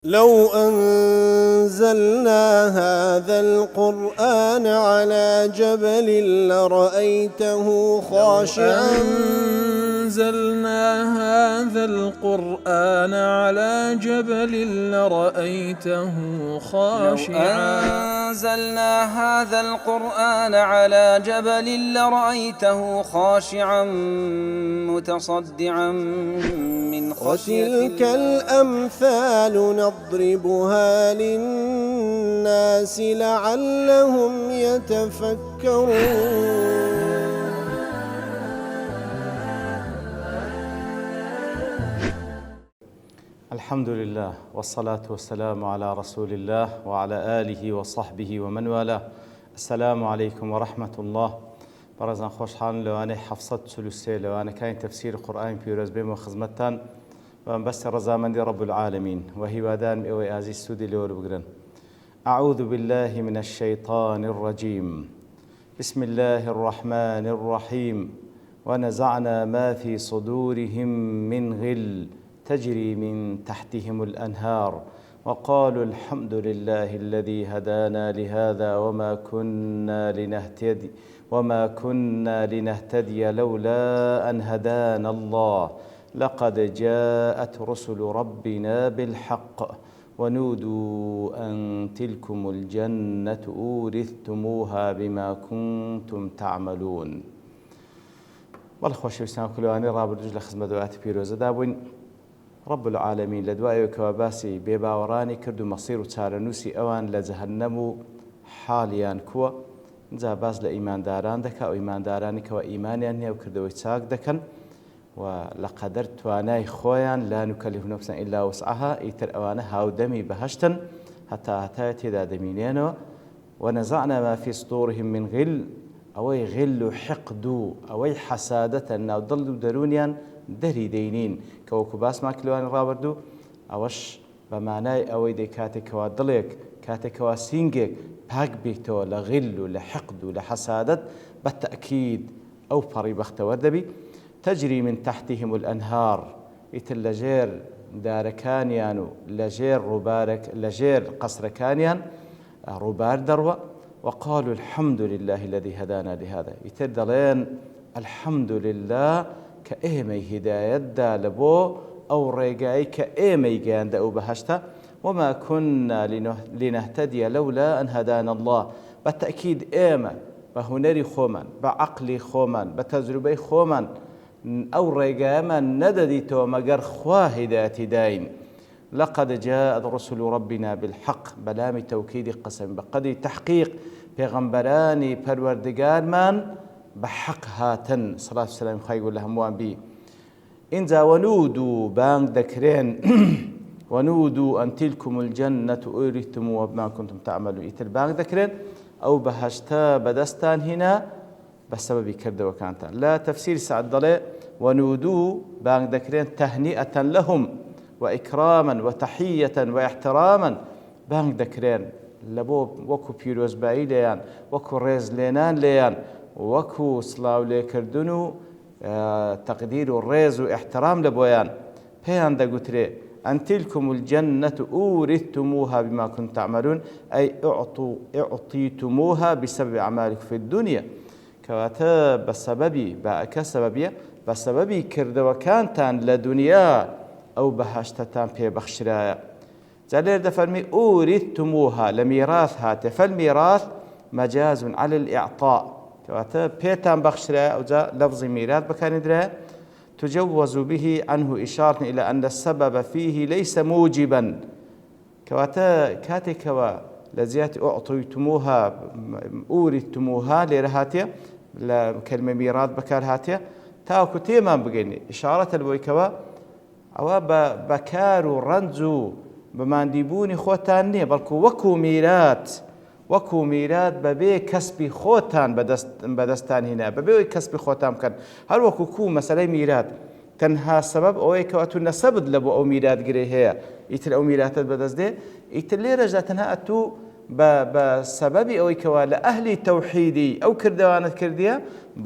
لو أنزلنا هذا القرآن على جبل لرأيته خاشعا متصدعا من خشية وتلك الأمثال نضربها للناس لعلهم يتفكرون. الحمد لله والصلاة والسلام على رسول الله وعلى آله وصحبه ومن والاه. السلام عليكم ورحمة الله. برزان خوشحال لواني حفصة سلسة لواني كاين تفسير القرآن في رزبهم وخزمتان وان بس رزامن رب العالمين وهي وادان اوي ازي السودي لور بقرن. أعوذ بالله من الشيطان الرجيم. بسم الله الرحمن الرحيم. ونزعنا ما في صدورهم من غل تجري من تحتهم الأنهار وقالوا الحمد لله الذي هدانا لهذا وما كنا لنهتدي لولا أن هدانا الله لقد جاءت رسل ربنا بالحق ونودوا أن تلكم الجنة أورثتموها بما كنتم تعملون. والخوش بسنا كلواني رابر جل خزمة دوات بيروزة دابوين رب العالمين لدوائي وكواباسي بيباوراني كردو مصير وتارنوسي اوان لجهنمو حاليان كوا جا باز لإيمان داران دكا أو إيمان داراني كوا إيمانيان هي وكردوي تاك دكن ولقدر تواناي خويان لا نكلف نفسا إلا وسعها إيتر أوانا هاو دمي بهشتن حتى تدا دمينينو. ونزعنا ما في صدورهم من غل أوي غل حقدو أوي حسادة أو ضلوا درونيان دەری دەینین کەوەکو باسمان کلوانی ڕابردوو ئەوەش بەمانای ئەوەی دەی کاتێکەوە دڵێک کاتێکەوە سینگێک پاک بێتەوە لە غیل و لە حقد و لە حەسادەت بەتەئکید ئەو پەڕی بەختەوە دەبی. تەجری من تحتهم الأنهار ئیتر لەژێر دارەکانیان و لەژێر قەسرەکانیان ڕووبار دەڕوە. وقالوا الحمد لله الذي هدانا لهذا ئیتر دەڵێن الحمد لله كأيمي هداية دالبو أو رجاي كأيمي جاند أو بهشتا وما كنا لنهتدي لولا أن هدانا الله. بالتأكيد إيما بهنري خومن بعقلي خومن بتجربي خومن أو رجاي من نددي تو مجر خوا هداية داين. لقد جاء رسل ربنا بالحق بلام توكيد قسم بقدي تحقيق پیغمبراني پروردگار من بحق هاتن صلاة والسلام خير يقول لهم وان بي إنزا ونودوا بانك ذكرين ونودوا أن تلكم الجنة أورثتموها بما كنتم تعملون إتر بانك ذكرين أو بهشتا بدستان هنا بسبب كرد وكانتا لا تفسير سعد ضلي ونودوا بانك ذكرين تهنئة لهم وإكراما وتحية واحتراما بانك ذكرين لبو وكو بيروز باي ليان وكو ريز لينان ليان وكو سلاو ليكردنو تقدير الريز واحترام لبويان بيان دا قتري أن تلكم الجنة أورثتموها بما كنتم تعملون أي أعطيتموها بسبب أعمالك في الدنيا كواتا بسببي كردوا كانتان لدنيا أو بهاشتتان في بخشرايا زالير دفرمي أورثتموها لميراث هاته فالميراث مجاز على الإعطاء كواتا بيتان بخشرا أو جاء لفظ ميراث بكان درا تجوز به عنه إشارة إلى أن السبب فيه ليس موجبا كواتا كاتي كوا لزيات أعطيتموها أورثتموها لرهاتيا كلمة ميراث بكار هاتيا تاوكو تيما بقيني إشارة البويكوا أو بكار رنزو بمانديبوني خوتاني بلكو وكو ميراث ببي كسبي خوتان بدستان هنا ببي كسبي خوتان كان هل وكو كو مسألة ميراث تنها سبب أو يكواتو نسبد لبو أو ميراث جري هي يتر أو ميراثات بدست ده يتر لي رجع تنها أتو بسبب ئەوەی کەوا لە ئەهلی تەوحیدی ئەو کردەوانت کردیە،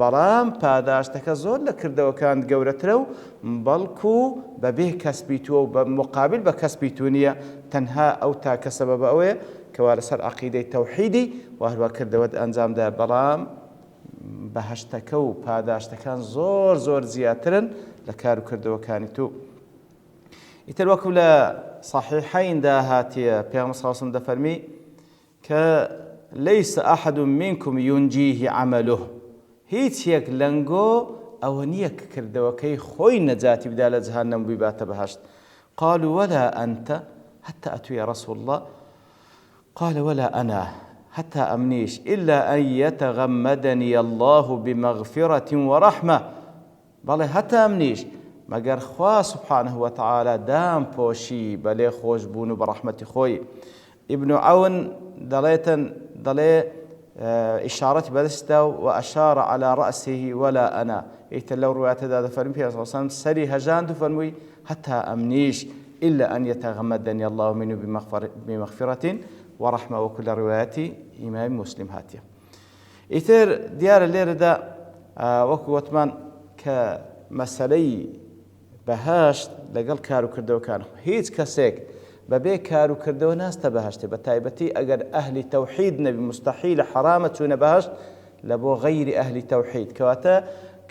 بەڵام پاداشتەکە زۆر لە کردەوەکان گەورەترە و بەڵکو بەبێ کەسبی تۆ و بە مقابل بە کەسبی تو نییە، تەنها ئەو تاکە سەبەبە ئەوەیە کەوا لەسەر عەقیدەی تەوحیدی و هەروە کردەوەت ئەنجامدا، بەڵام بەهەشتەکە و پاداشتەکان زۆر زۆر زیاترن لە کار و کردەوەکانی تو. ئیتر وەکو لە صحیحەیندا هاتیە پێغەمبەر صلی الله علیه و سلم دەفەرمی کە لەیس ئەحەد منکم یونجیه عەمەلوه، هیچ یەک لەنگۆ ئەوە نییە کە کردەوەکەی خۆی نەجاتی بدا لە جەهەنەم بباتە بەهەشت. قالوا ولا أنت حتى أتوا يا رسول الله، قال ولا أنا حتى أمنيش إلا أن يتغمدني الله بمغفرة ورحمة، بەڵێ هەتا ئەمنیش مەگەر خوا سبحانه وتعالى دام پۆشی بەلێ خۆش بوون و بە ڕەحمەتی خۆی. ابن عون دەڵێ إشارة بەدەستا و أشار على رأسه ولا أنا، ئیتر لەو ڕوایەتەدا دەفەرمی پێغەمبەر صلی الله علیه و سلم سەری هەژاند و فەرمووی هەتا ئەمنیش إلا أن يتغمدني الله منه بمغفرة ورحمة، وكل رواياتي إمام مسلم هاتية. ئیتر دیارە لێرەدا وەکو وتمان کە مەسەلەی بەهەشت لەگەڵ کار و کردەوەکان هیچ کەسێک بەبێ کار و کردەوە ناستە بەهەشتێ، بە تایبەتی ئەگەر ئەهلی تەوحید نەبی مستەحیلە حرامە چوونە بەهەشت لە بۆ غەیری ئەهلی تەوحید. کەواتە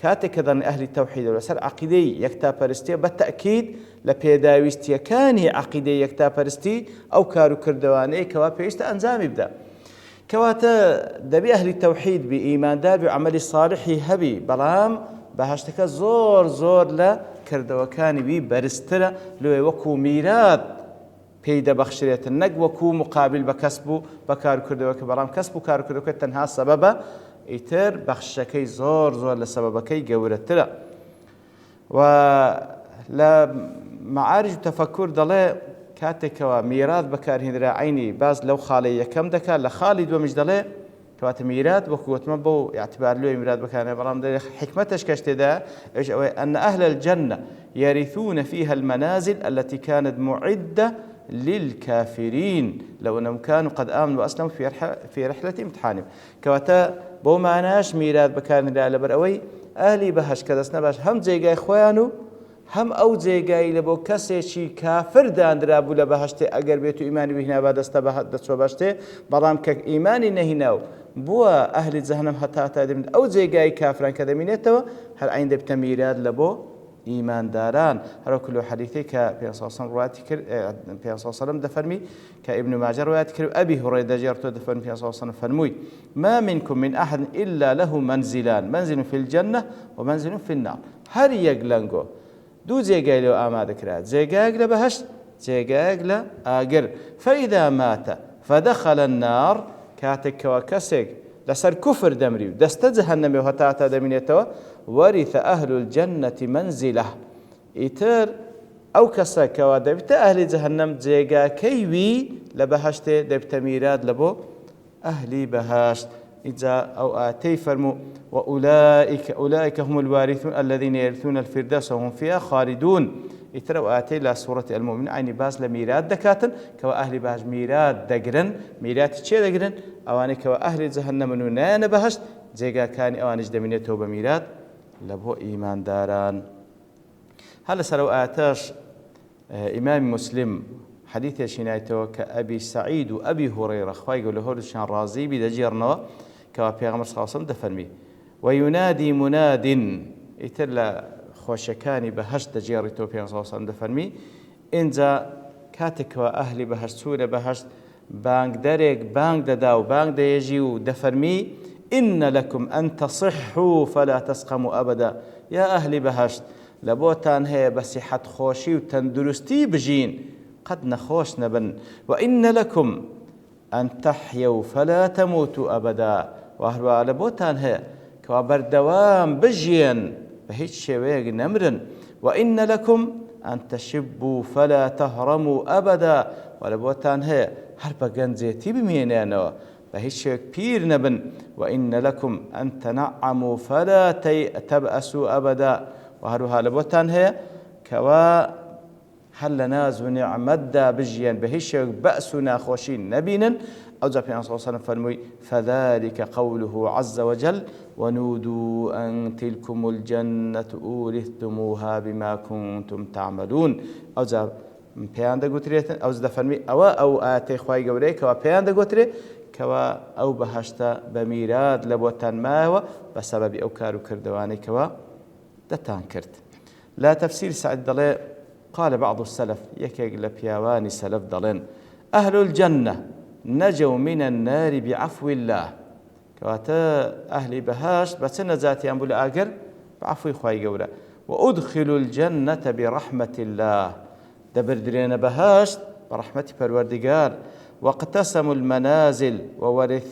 کاتێک کە دەڵێن ئەهلی تەوحید لەسەر عەقیدەی یەکتاپەرستیە بە تەئکید لە پێداویستیەکانی عەقیدەی یەکتاپەرستی ئەو کار و کردەوانەی کەوا پێویستە ئەنجامی بدە. کەواتە دەبێ ئەهلی تەوحید بی، ئیماندار بی، عەمەلی ساڵحی هەبی، بەڵام بەهەشتەکە زۆر زۆر لە کردەوەکانی وی بەرزترە، لێ وەکو میرات پێی دەبەخشرێتن، نەک وەکو مقابل بە کەسب و بە کار و کردەوەکە، بەڵام کەسب و کار و کردەوەکە تەنها سەبەبە، ئیتر بەخشەکەی زۆر زۆر لە سەبەبەکەی گەورەترە. و لە مەعارج و تەفەکر دەڵێ کاتێکەوە میرات بەکارهێنرا عینی باز لەو خاڵی یەکەم دەکات، لە خاڵی دووەمیش دەڵێ کەواتە میرات وەکو وتمە بۆ اعتبار لێ میرات بەکارهێنێ، بەڵام دەڵێ حکمەتش کە شتێدا ئەوش ئەوەیە ئەن ئەهل الجنة يرثون فيها المنازل التي كانت معدة للكافرين لو أنهم كانوا قد آمنوا وأسلموا في رحلة امتحانهم. كواتا بو معناش ميرات بكان لا لبرأوي أهلي بهش كدسنا باش هم جيغاي خوانو هم أو جيغاي لبو كسيشي كافر داندرابو لبهشتي أقر بيتو إيماني بهنا بعدستا دستو بهشتي بلام كك إيماني نهيناو بوا أهل جهنم حتى تادم أو جيغاي كافران كدمينيتو هل عين دبت ميرات لبو إيمان داران. هذا كله حديثي كبيان صلى الله عليه وسلم دفرمي كابن ماجه روايات كريم أبي هريرة جرته دفرمي بيان صلى الله عليه وسلم فرموي ما منكم من أحد إلا له منزلان، منزل في الجنة ومنزل في النار. هر يقلنقو دو زيقاي له آماد كرات، زيقاق لبهشت زيقاق لآقر، فإذا مات فدخل النار كاتك وكسك لسر كفر دمري دست جهنم وهتاتا دمينيتو ورث أهل الجنة منزله. إتر أو كسك ودبت أهل جهنم جيغا كيوي لبهشت دبت ميراد لبو أهلي بهشت. إذا أو آتي فرمو وأولئك هم الوارثون الذين يرثون الفردوس وهم فيها خالدون. إتر أو آتي لا سورة المؤمن عيني باز لميراد دكاتن كوا أهل بهش ميراد دقرن ميراد تشي دقرن أواني كوا أهل جهنم نونان بهشت جيغا كان أوانج دمينيتو بميراد لبو إيمان داران. هل سروا آتاش إمام مسلم حديث شنايتو كأبي سعيد وأبي هريرة خواي يقول له شان رازي بدجيرنا كوا بيغمر صلى الله عليه وسلم دفرمي وينادي مناد إتلا خوشكاني بهشت دجيرتو بيغمر صلى الله عليه وسلم دفرمي إنجا كاتك وأهلي بهشت سورة بهشت بانك دريك بانك دداو بانك ديجيو دفرمي إن لكم أن تصحوا فلا تسقموا أبدا. يا أهل بهشت لبوتان هي بصحة خوشي وتندرستي بجين قد نخوش نبن، وإن لكم أن تحيوا فلا تموتوا أبدا. وهو لبوتان هي كوابر دوام بجين بهيج شويق نمرن، وإن لكم أن تشبوا فلا تهرموا أبدا. ولبوتان هي هربا جنزيتي بمينانو بهيش بير نبن، وإن لكم أن تنعموا فلا تبأسوا أبدا. وهروها لبوتان هي كوا هل ناز ونعمدا بجيان بهيش بأسنا خوشين نبينا أو جاء في صلى الله عليه وسلم فرمي فذلك قوله عز وجل ونودوا أن تلكم الجنة أورثتموها بما كنتم تعملون. أو جاء بيان دقوتريت أو زد فرمي أو آتي خواي قوريك وبيان دقوتري كوا أو بهشت بميراد لبوتان ماوە بسبب أو كارو كردواني كوا دتان كرد. لا تفسير سعد دلي قال بعض السلف يكيق لبياواني سلف دلين أهل الجنة نجوا من النار بعفو الله كواتا أهل بهشت بسنة ذاتي أنبول آقر بعفو خواي قورا وأدخلوا الجنة برحمة الله دبردرين بهشت برحمة پروردگار واقتسموا المنازل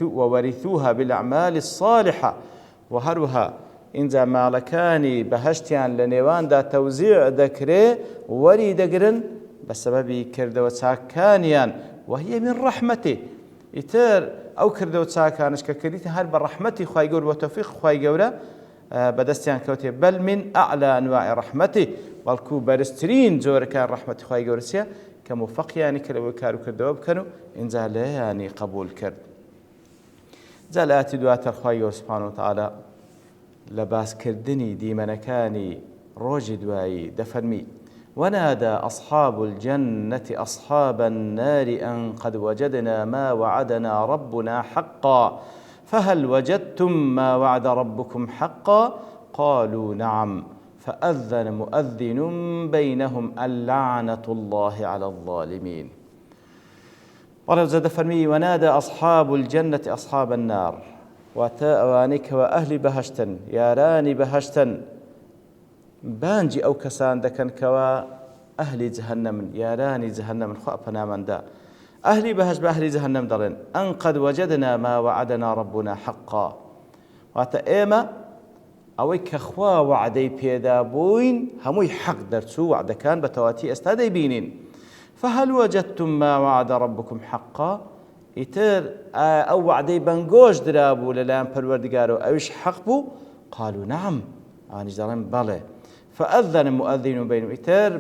وورثوها بالأعمال الصالحة وهروها إنزا مالكاني بهشتيان لنيوان دا توزيع دكري وري دقرن بسبب كردو تساكانيان وهي من رحمته يتر أو كردو تساكانش ككريت هل برحمته خواهي قول وتوفيق خواهي قولا بدستيان كوتي بل من أعلى أنواع رحمته والكو برسترين زور كان رحمة خواهي قولسيا كموفق يعني كلو كارو كردو بكنو إنزا لا يعني قبول كرد زالات دوات الخواهي سبحانه وتعالى لباس كردني ديمنكاني روج دوائي دفرمي ونادى أصحاب الجنة أصحاب النار أن قد وجدنا ما وعدنا ربنا حقا فهل وجدتم ما وعد ربكم حقا قالوا نعم فأذن مؤذن بينهم اللعنة الله على الظالمين. ولو زاد فرمي ونادى أصحاب الجنة أصحاب النار وتأوانك وأهل بهشتن ياراني بهشتن بانجي أو كسان دكن كوا أهل جهنم ياراني جهنم خأفنا من دا أهل بهش بأهل جهنم دلن أن قد وجدنا ما وعدنا ربنا حقا وتأيما أويك أخوا وعدي بيدا بوين هموي حق درسو وعد كان بتواتي استادي بينين فهل وجدتم ما وعد ربكم حقا يتر أو وعدي بنجوش درابو للام پروردگارو أوش حق بو قالوا نعم آنج دلن بله فأذن مؤذن بينهم يتر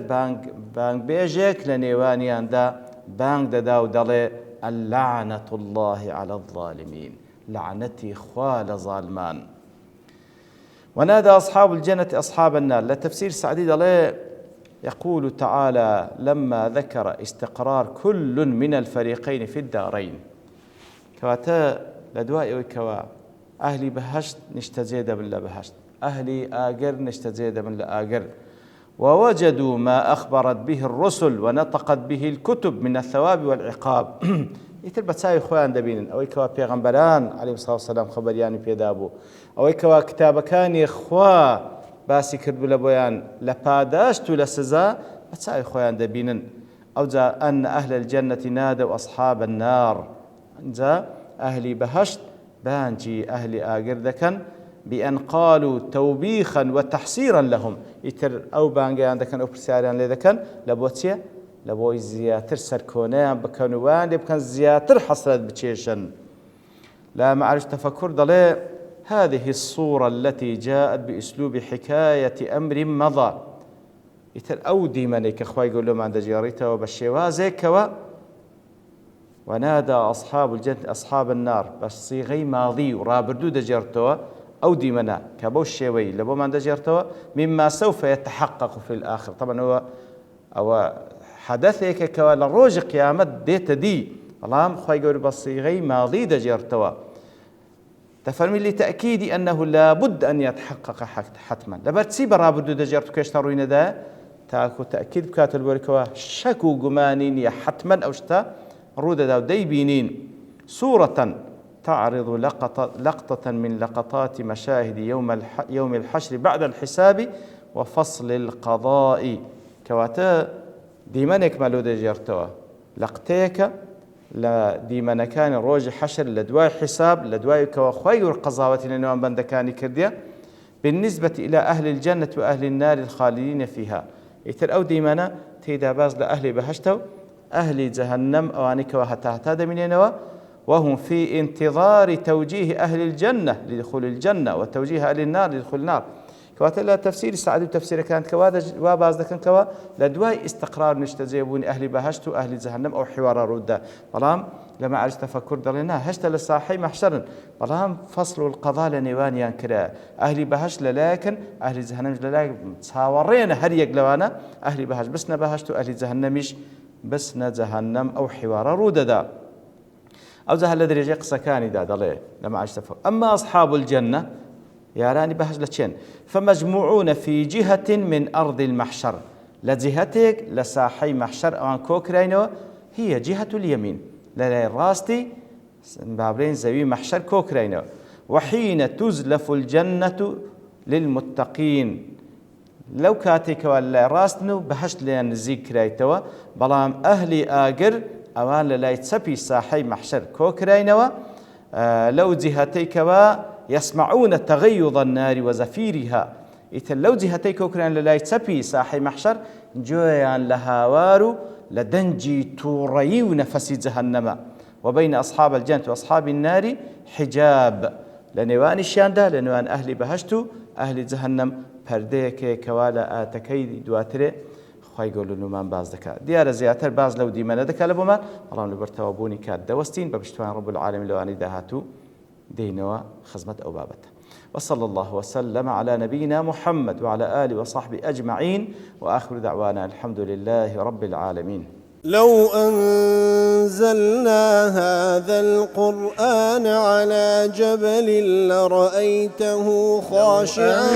بانج بيجيك لنيوانيان دا بانج داو دله اللعنة الله على الظالمين لعنتي خوال ظالمان. ونادى أصحاب الجنة أصحاب النار لتفسير سعدي دله يقول تعالى لما ذكر استقرار كل من الفريقين في الدارين كواتا لدواء وكوا أهلي بهشت نشتزيد بالله بهشت أهلي آجر نشتزيد من لآجر ووجدوا ما أخبرت به الرسل ونطقت به الكتب من الثواب والعقاب يتربى تساوي خوان دبين أو كوا بيغمبران عليه الصلاة والسلام خبرياني بيدابو أو كوا كتاب كان إخوا باسي كرد لبويان لباداشت لسزا تساوي خوان دبين أو جاء أن أهل الجنة نادوا أصحاب النار جاء أهلي بهشت بانجي أهلي آجر دكن بأن قالوا توبيخا وتحسيرا لهم يتر أو بانجي عندكن أو برسالان لذكن لبوتيا لبوي زياتر سركونان بكنوان لبكن زياتر حصلت بتشيشن لا معرفش تفكر ضلي هذه الصورة التي جاءت بأسلوب حكاية أمر مضى يتر أو ديمانيك أخوي يقول لهم عند جاريته وبالشوازك ونادى أصحاب الجنة أصحاب النار بس صيغي ماضي ورابردو دجرتوا أو ديمنا كبو الشيوي لبو من دجرتوا مما سوف يتحقق في الآخر. طبعا هو أو حدثك كوالا روج قيامت ديت دي اللهم خوي يقول بس صيغي ماضي دجرتوا تفرمي لتأكيد أنه لابد أن يتحقق حتما لبرتسي برابردو دجرتو كيشتروين دا تاكو تأكيد بكاتل بركوا شكو قمانين يا حتما أو شتا رودة داو ديبينين سورة تعرض لقطة من لقطات مشاهد يوم الحشر بعد الحساب وفصل القضاء كواتا ديمانك مالو دجرتوا لقتيك لا ديمانكان روج حشر لدواي حساب لدواي كواخوي القضاوة لنوان بندكاني كرديا بالنسبة إلى أهل الجنة وأهل النار الخالدين فيها يتر أو ديمانا تيدا باز لأهل بهشتو أهل جهنم أوانك وهتهتاد منينوا وهم في انتظار توجيه أهل الجنة لدخول الجنة وتوجيه أهل النار لدخول النار كواتە لە تەفسیری سعدی و تەفسیرەکان وا باز دەکەنکەوە لە دوای ئیستقرار نیشتەجێبوونی ئەهلی بەهەشت و ئەهلی جەهەنەم ئەو حیوارە ڕوودا بەڵام لە مەعارج تەفەکر دەڵێن نا هەشتا لە ساحەی مەحشەرن بەڵام فەصل القەضا لە نێوانیان کرا ئەهلی بەهەشت لەلایەکن ئەهلی جەهەنەم لەلایەک چاوەڕێنە هەر یەک لەوانە ئەهلی بەهەشت بچنە بەهەشت و ئەهلی جەهەنەمیش بچنە جەهەنەم ئەو حیوارە ڕوودەدا ئەو جا هەر لە درێژەی قسەکانیدا دەڵێ لە مەعارج تەفەکر ئەمما ئەصحاب الجەنە ياراني بهج لتشين فمجموعون في جهة من أرض المحشر لجهتك لساحي محشر أوان كوكرينو هي جهة اليمين لا راستي بابرين زوي محشر كوكرينو وحين تزلف الجنة للمتقين لو كاتيك ولا راستنو بهشت لين ذكريتوا بلام أهلي آجر أوان لا يتسبي ساحي محشر كوكرينو لو جهتيك يسمعون تغيظ النار وزفيرها إذا لو جهتي كوكران للا يتسبي ساحي محشر جويان لهاوارو لدنجي توري ونفسي جهنم وبين أصحاب الجنة وأصحاب النار حجاب لنوان الشاندا لنوان أهل بهشتو أهل جهنم پردەیەکێ کەوا لە ئاتەکەی دواترێ خی گەورە نومان باز دەکات دیارە زیاتر باز لەو دیمەنە دەکات لە بۆمان بەڵام لەبەرتەوەبوونی کات دەوەستین بە پشتیوان ڕەب العالەمین لەوانەی داهاتوو دينوا خزمة أو بابته وصلى الله وسلم على نبينا محمد وعلى آله وصحبه أجمعين وآخر دعوانا الحمد لله رب العالمين لو أنزلنا هذا القرآن على جبل لرأيته خاشعا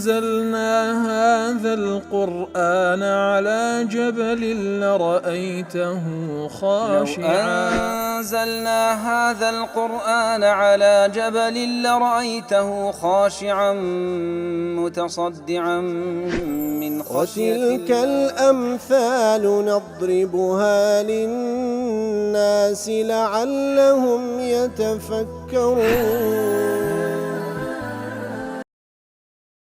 أنزلنا هذا القرآن على جبل لرأيته خاشعا أنزلنا هذا القرآن على جبل لرأيته خاشعا متصدعا من خشية وتلك الأمثال نضربها للناس لعلهم يتفكرون